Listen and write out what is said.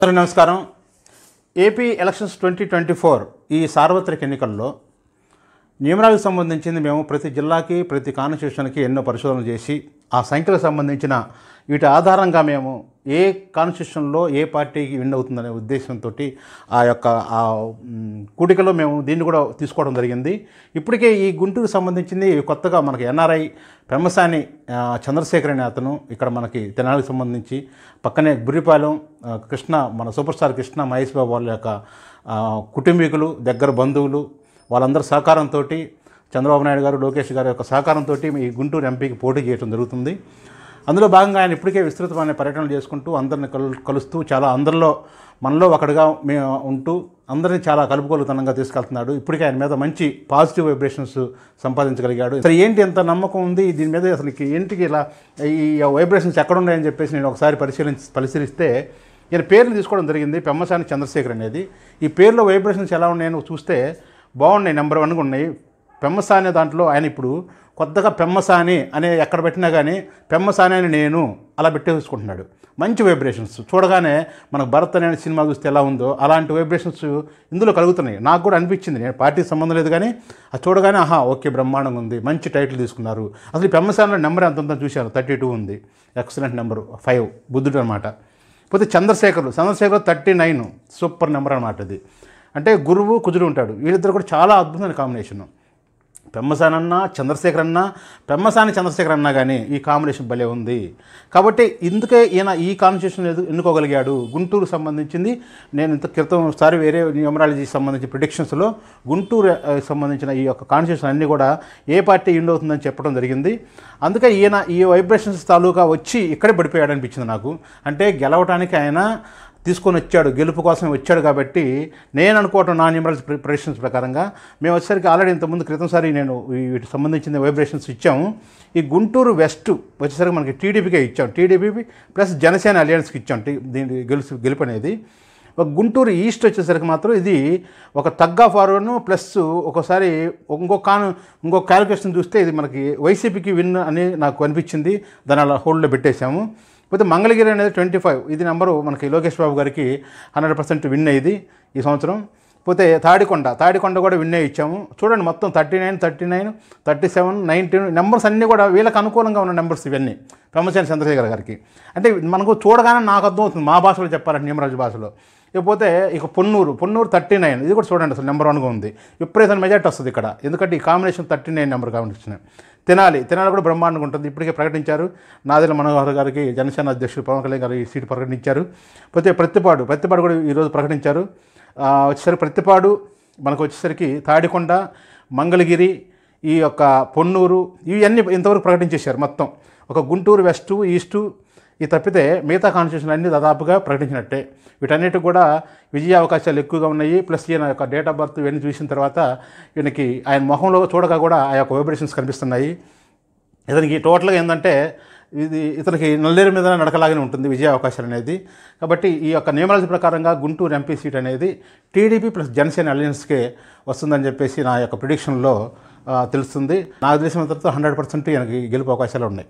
అందరికీ నమస్కారం. AP elections 2024 ఈ సార్వత్రిక ఎన్నికల్లో నియమనాలకు సంబంధించింది మేము ప్రతి జిల్లాకి ప్రతి కాన్స్టిట్యూషన్కి ఎన్నో పరిశోధనలు చేసి ఆ సంఖ్యలకు సంబంధించిన వీటి ఆధారంగా మేము ఏ కాన్స్టిట్యూషన్లో ఏ పార్టీకి విన్ అవుతుందనే ఉద్దేశంతో ఆ కూడికలో మేము దీన్ని కూడా తీసుకోవడం జరిగింది. ఇప్పటికే ఈ గుంటూరుకు సంబంధించింది కొత్తగా మనకి ఎన్ఆర్ఐ పెమ్మసాని చంద్రశేఖర్ అనే అతను ఇక్కడ మనకి తెనాలికి సంబంధించి పక్కనే బుర్రిపాలెం కృష్ణ మన సూపర్ స్టార్ కృష్ణ మహేష్ బాబు వాళ్ళ యొక్క కుటుంబీకులు దగ్గర బంధువులు వాళ్ళందరి సహకారంతో చంద్రబాబు నాయుడు గారు లోకేష్ గారి యొక్క సహకారంతో ఈ గుంటూరు ఎంపీకి పోటీ చేయడం జరుగుతుంది. అందులో భాగంగా ఆయన ఇప్పటికే విస్తృతమైన పర్యటనలు చేసుకుంటూ అందరిని కలుస్తూ చాలా అందరిలో మనలో ఒకటిగా మేము ఉంటూ అందరినీ చాలా కలుపుకోలుతనంగా తీసుకెళ్తున్నాడు. ఇప్పటికే ఆయన మీద మంచి పాజిటివ్ వైబ్రేషన్స్ సంపాదించగలిగాడు. అసలు ఏంటి ఎంత నమ్మకం ఉంది దీని మీద, అసలు ఏంటికి ఇలా ఈ వైబ్రేషన్స్ ఎక్కడున్నాయని చెప్పేసి నేను ఒకసారి పరిశీలిస్తే ఈయన పేర్లు తీసుకోవడం జరిగింది. పెమ్మసాని చంద్రశేఖర్ అనేది. ఈ పేర్లో వైబ్రేషన్స్ ఎలా ఉన్నాయని చూస్తే బాగున్నాయి, నెంబర్ 1గా ఉన్నాయి. పెమ్మసాని దాంట్లో ఆయన ఇప్పుడు కొత్తగా పెమ్మసాని అనే ఎక్కడ పెట్టినా కానీ పెమ్మసాని అని నేను అలా పెట్టేసుకుంటున్నాడు. మంచి వైబ్రేషన్స్ చూడగానే మనకు భరత్ అనే సినిమా చూస్తే ఎలా ఉందో అలాంటి వైబ్రేషన్స్ ఇందులో కలుగుతున్నాయి. నాకు కూడా అనిపించింది, నేను పార్టీకి సంబంధం లేదు కానీ అది చూడగానే ఓకే బ్రహ్మాండంగా ఉంది, మంచి టైటిల్ తీసుకున్నారు. అసలు ఈ పెమ్మసానిలో నెంబర్ ఎంత ఉందో చూశాను, 32 ఉంది. ఎక్సలెంట్ నెంబరు, 5 బుద్ధుడు అనమాట. పోతే చంద్రశేఖర్ 39 సూపర్ నెంబర్ అనమాట. అది అంటే గురువు కుజుడు ఉంటాడు, వీళ్ళిద్దరు కూడా చాలా అద్భుతమైన కాంబినేషను. పెమ్మసాని అన్నా చంద్రశేఖర్ అన్నా, పెమ్మసాని చంద్రశేఖర్ అన్నా కానీ ఈ కాంబినేషన్ భలే ఉంది. కాబట్టి ఇందుకే ఈయన ఈ కాన్స్టిట్యూషన్ ఎన్నుకోగలిగాడు. గుంటూరు సంబంధించింది నేను ఇంత క్రితం ఒకసారి వేరే న్యూమరాలజీకి సంబంధించి ప్రిడిక్షన్స్లో గుంటూరు సంబంధించిన ఈ యొక్క కాన్స్టిట్యూషన్ అన్నీ కూడా ఏ పార్టీ విన్ అవుతుందని చెప్పడం జరిగింది. అందుకే ఈయన ఈ వైబ్రేషన్స్ తాలూకా వచ్చి ఇక్కడే పడిపోయాడు అనిపించింది నాకు. అంటే గెలవడానికి ఆయన తీసుకొని వచ్చాడు, గెలుపు కోసం వచ్చాడు. కాబట్టి నేను అనుకోవటం నా న్యూమరల్స్ ప్రిడిక్షన్స్ ప్రకారంగా మేము వచ్చేసరికి ఆల్రెడీ ఇంతకుముందు క్రితంసారి నేను వీటికి సంబంధించిన వైబ్రేషన్స్ ఇచ్చాము. ఈ గుంటూరు వెస్ట్ వచ్చేసరికి మనకి టీడీపీకే ఇచ్చాం, టీడీపీ ప్లస్ జనసేన అలయన్స్కి ఇచ్చాం దీని గెలుపు అనేది. ఒక గుంటూరు ఈస్ట్ వచ్చేసరికి మాత్రం ఇది ఒక తగ్ ఆఫ్ వార్ను ప్లస్ ఒకసారి ఇంకో క్యాలిక్యులేషన్ చూస్తే ఇది మనకి వైసీపీకి విన్ అని నాకు అనిపించింది. దాన్ని అలా హోల్డ్లో పెట్టేశాము. పోతే మంగళగిరి అనేది 25 ఇది నెంబరు మనకి లోకేష్ బాబు గారికి 100% విన్ అయ్యింది ఈ సంవత్సరం. పోతే తాడికొండ కూడా విన్ అయ్యి ఇచ్చాము. చూడండి మొత్తం 39, 37, 19 నెంబర్స్ అన్నీ కూడా వీళ్ళకి అనుకూలంగా ఉన్న నెంబర్స్ ఇవన్నీ పెమ్మసాని చంద్రశేఖర్ గారికి. అంటే మనకు చూడగానే నాకు అర్థమవుతుంది, మా భాషలో చెప్పాలంటే న్యూమరాలజీ భాషలో. ఇకపోతే ఇక పొన్నూరు 39 ఇది కూడా చూడండి అసలు నెంబర్ 1గా ఉంది. విపరీతమైన మెజార్టీ వస్తుంది ఇక్కడ, ఎందుకంటే ఈ కాంబినేషన్ 39 నెంబర్ కాంబినేషన్. తెనాలి కూడా బ్రహ్మాండంగా ఉంటుంది. ఇప్పటికే ప్రకటించారు, నాదెళ్ల మనోహర్ గారికి జనసేన అధ్యక్షుడు పవన్ కళ్యాణ్ గారు ఈ సీటు ప్రకటించారు. పోతే ప్రత్తిపాడు కూడా ఈరోజు ప్రకటించారు. వచ్చేసరికి ప్రత్తిపాడు మనకు వచ్చేసరికి తాడికొండ, మంగళగిరి, ఈ యొక్క పొన్నూరు ఇవన్నీ ఇంతవరకు ప్రకటించేశారు. మొత్తం ఒక గుంటూరు వెస్టు ఈస్టు ఈ తప్పితే మిగతా కాన్స్టిట్యూషన్ అన్నీ దాదాపుగా ప్రకటించినట్టే. వీటన్నిటికి కూడా విజయ అవకాశాలు ఎక్కువగా ఉన్నాయి. ప్లస్ ఈయన యొక్క డేట్ ఆఫ్ బర్త్ ఇవన్నీ చూసిన తర్వాత ఈయనకి ఆయన మొహంలో చూడగా కూడా ఆ యొక్క వైబ్రేషన్స్ కనిపిస్తున్నాయి. ఇతనికి టోటల్గా ఏంటంటే ఇతనికి నల్లేరు మీద నడకలాగానే ఉంటుంది విజయ అవకాశాలు అనేది. కాబట్టి ఈ యొక్క న్యూమరాలజీ ప్రకారంగా గుంటూరు ఎంపీ సీట్ అనేది టీడీపీ ప్లస్ జనసేన అలయన్స్కే వస్తుందని చెప్పేసి నా యొక్క ప్రిడిక్షన్లో తెలుస్తుంది. నాకు తెలిసినంత 100% ఈయనకి గెలుపు అవకాశాలు ఉన్నాయి.